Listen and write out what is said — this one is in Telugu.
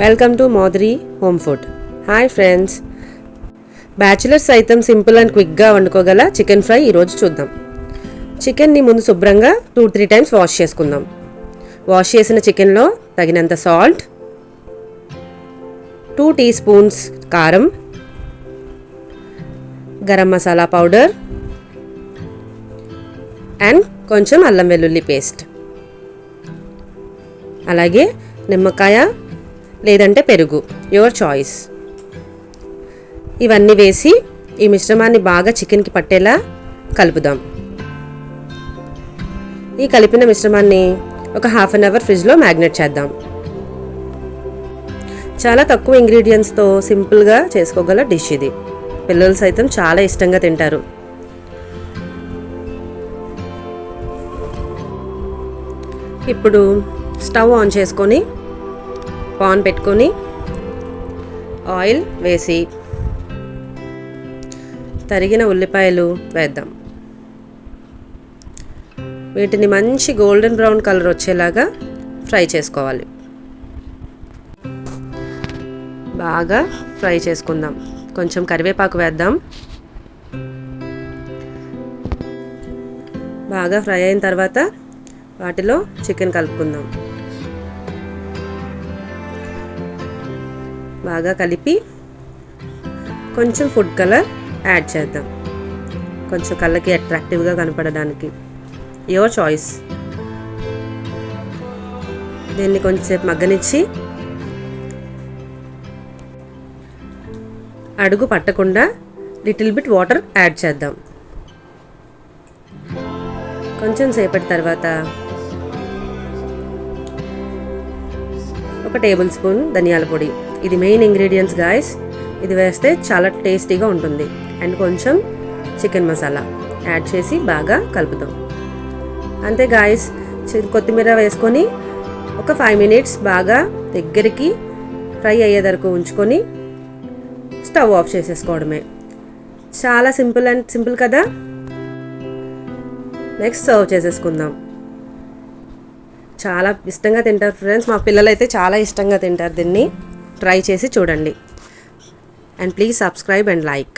వెల్కమ్ టు మోదరి home food. Hi friends, bachelors సైతం సింపుల్ అండ్ క్విక్గా వండుకోగల చికెన్ ఫ్రై ఈరోజు చూద్దాం. చికెన్ని ముందు శుభ్రంగా 2-3 టైమ్స్ వాష్ చేసుకుందాం. వాష్ చేసిన చికెన్లో తగినంత సాల్ట్, 2 టీ స్పూన్స్ కారం, గరం మసాలా పౌడర్ అండ్ కొంచెం అల్లం వెల్లుల్లి పేస్ట్, అలాగే నిమ్మకాయ లేదంటే పెరుగు, యువర్ చాయిస్. ఇవన్నీ వేసి ఈ మిశ్రమాన్ని బాగా చికెన్కి పట్టేలా కలుపుదాం. ఈ కలిపిన మిశ్రమాన్ని ఒక హాఫ్ అన్ అవర్ ఫ్రిడ్జ్లో మ్యాగ్నేట్ చేద్దాం. చాలా తక్కువ ఇంగ్రీడియంట్స్తో సింపుల్గా చేసుకోగల డిష్ ఇది. పిల్లలు సైతం చాలా ఇష్టంగా తింటారు. ఇప్పుడు స్టవ్ ఆన్ చేసుకొని పాన్ పెట్టుకొని ఆయిల్ వేసి తరిగిన ఉల్లిపాయలు వేద్దాం. వీటిని మంచి గోల్డెన్ బ్రౌన్ కలర్ వచ్చేలాగా ఫ్రై చేసుకోవాలి. బాగా ఫ్రై చేసుకుందాం. కొంచెం కరివేపాకు వేద్దాం. బాగా ఫ్రై అయిన తర్వాత వాటిలో చికెన్ కలుపుకుందాం. బాగా కలిపి కొంచెం ఫుడ్ కలర్ యాడ్ చేద్దాం, కొంచెం కళ్ళకి అట్రాక్టివ్గా కనపడడానికి. Your choice. దీన్ని కొంచెంసేపు మగ్గనిచ్చి అడుగు పట్టకుండా లిటిల్ బిట్ వాటర్ యాడ్ చేద్దాం. కొంచెం సేపటి తర్వాత 1 టేబుల్ స్పూన్ ధనియాల పొడి, ఇది మెయిన్ ఇంగ్రీడియంట్స్ గాయస్. ఇది వేస్తే చాలా టేస్టీగా ఉంటుంది. అండ్ కొంచెం చికెన్ మసాలా యాడ్ చేసి బాగా కలుపుతాం. అంతే గాయస్. కొత్తిమీర వేసుకొని ఒక 5 మినిట్స్ బాగా దగ్గరికి ఫ్రై అయ్యే వరకు ఉంచుకొని స్టవ్ ఆఫ్ చేసేసుకోవడమే. చాలా సింపుల్ కదా. నెక్స్ట్ సర్వ్ చేసేసుకుందాం. చాలా ఇష్టంగా తింటారు ఫ్రెండ్స్. మా పిల్లలు అయితే చాలా ఇష్టంగా తింటారు. దీన్ని ట్రై చేసి చూడండి. And please subscribe and like.